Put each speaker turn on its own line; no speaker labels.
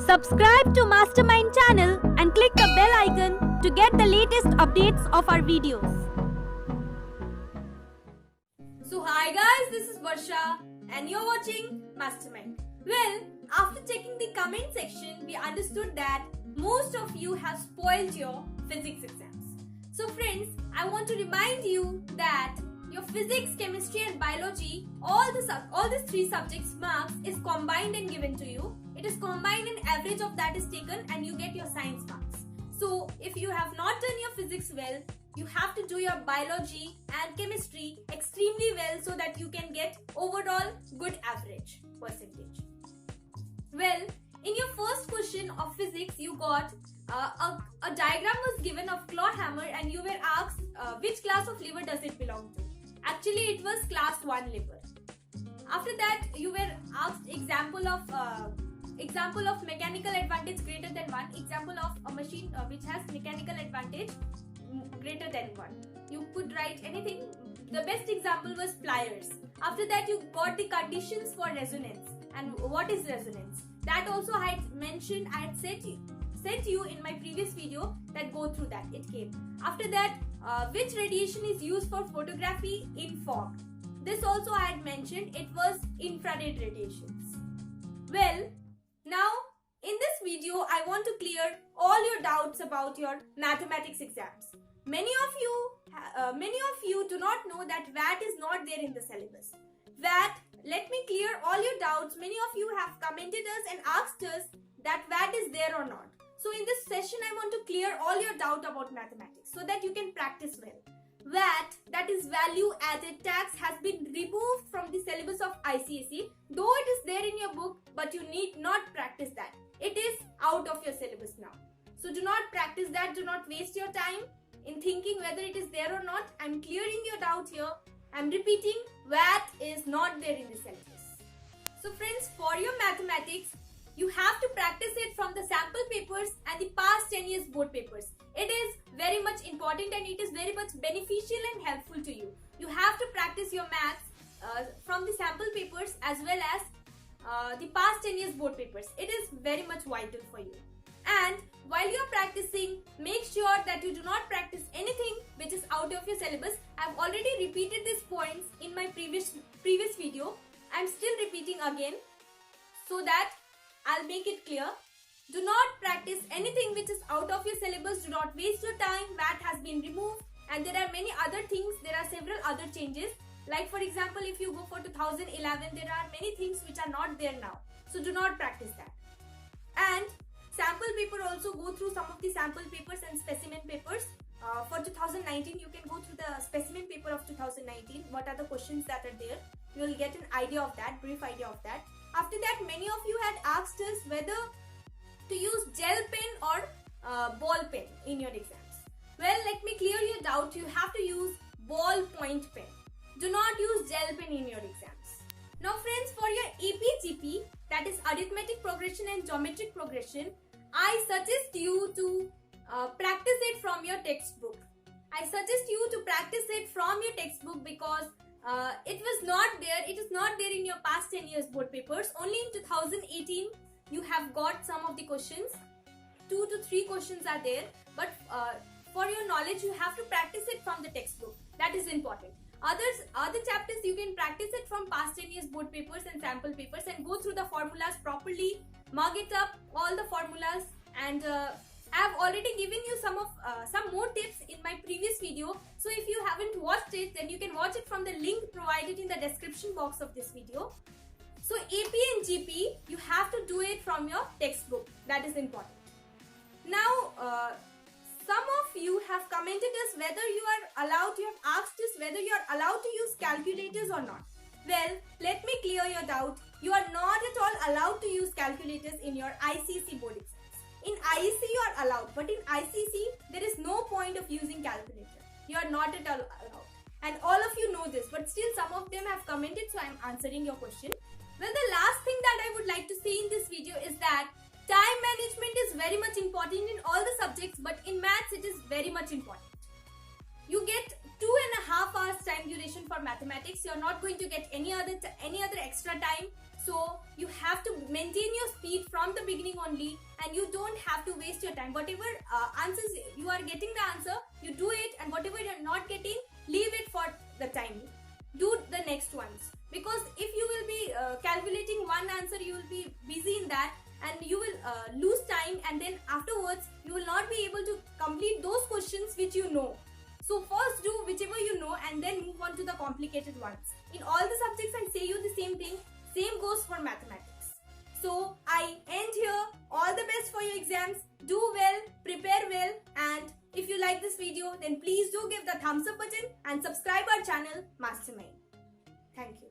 Subscribe to Mastermind channel and click the bell icon to get the latest updates of our videos.
So hi guys, this is Varsha and you're watching Mastermind. Well, after checking the comment section, we understood that most of you have spoiled your physics exams. So friends, I want to remind you that your physics, chemistry and biology, all these three subjects marks is combined and given to you. It is combined and average of that is taken and you get your science marks. So if you have not done your physics well, you have to do your biology and chemistry extremely well so that you can get overall good average percentage. Well, in your first question of physics, you got a diagram was given of claw hammer and you were asked which class of lever does it belong to. Actually, it was class 1 lever. After that, you were asked example of mechanical advantage greater than 1, example of a machine which has mechanical advantage greater than 1. You could write anything. The best example was pliers. After that, you got the conditions for resonance and what is resonance. That also I had mentioned, I had sent you in my previous video that go through that, it came. After that, which radiation is used for photography in fog. This also I had mentioned, it was infrared radiations. Well, now in this video I want to clear all your doubts about your mathematics exams. Many of you do not know that VAT is not there in the syllabus. VAT, let me clear all your doubts. Many of you have commented us and asked us that VAT is there or not. So in this session I want to clear all your doubt about mathematics so that you can practice well. VAT, that is value added tax, has been removed from the syllabus of ICSE, though it is there in your book, but you need not practice that. It is out of your syllabus now. So do not practice that, do not waste your time in thinking whether it is there or not. I am clearing your doubt here. I am repeating, VAT is not there in the syllabus. So friends, for your mathematics, you have to practice it from the sample papers and the past 10 years board papers. It is very much important and it is very much beneficial and helpful to you. You have to practice your maths from the sample papers as well as the past 10 years board papers. It is very much vital for you. And while you are practicing, make sure that you do not practice anything which is out of your syllabus. I have already repeated these points in my previous video. I am still repeating again so that I'll make it clear. Do not practice anything which is out of your syllabus. Do not waste your time. VAT has been removed and there are many other things. There are several other changes. Like for example, if you go for 2011, there are many things which are not there now. So do not practice that. And sample paper, also go through some of the sample papers and specimen papers. For 2019, you can go through the specimen paper of 2019. What are the questions that are there? You will get an idea of that, brief idea of that. After that, many of you had asked us whether to use gel pen or ball pen in your exams. Well, let me clear your doubt. You have to use ball point pen. Do not use gel pen in your exams. Now friends, for your AP-GP, that is arithmetic progression and geometric progression, I suggest you to practice it from your textbook. I suggest you to practice it from your textbook because it was not there. It is not there in your past 10 years board papers. Only in 2018 you have got some of the questions. 2 to 3 questions are there. But for your knowledge, you have to practice it from the textbook. That is important. Other chapters you can practice it from past 10 years board papers and sample papers and go through the formulas properly, mug it up, all the formulas, and I have already given you some more tips in my previous video. So if you haven't watched it, then you can watch it from the link provided in the description box of this video. So AP and GP, you have to do it from your textbook. That is important. Now, some of you have commented us whether you are allowed, you have asked us whether you are allowed to use calculators or not. Well, let me clear your doubt. You are not at all allowed to use calculators in your ICSE board exams. In IEC you are allowed, but in ICSE there is no point of using calculator. You are not at all allowed. And all of you know this, but still some of them have commented, so I am answering your question. Well, the last thing that I would like to say in this video is that time management is very much important in all the subjects, but in maths it is very much important. You get 2.5 hours time duration for mathematics. You are not going to get any other extra time. So you have to maintain your speed from the beginning only, and you don't have to waste your time. Whatever answers you are getting the answer, you do it, and whatever you're not getting, leave it for the time. Do the next ones, because if you will be calculating one answer, you will be busy in that, and you will lose time, and then afterwards you will not be able to complete those questions which you know. So first do whichever you know, and then move on to the complicated ones. In all the subjects I say you the same thing. Same goes for mathematics. So I end here. All the best for your exams. Do well, prepare well, and if you like this video, then please do give the thumbs up button and subscribe our channel Mastermind. Thank you.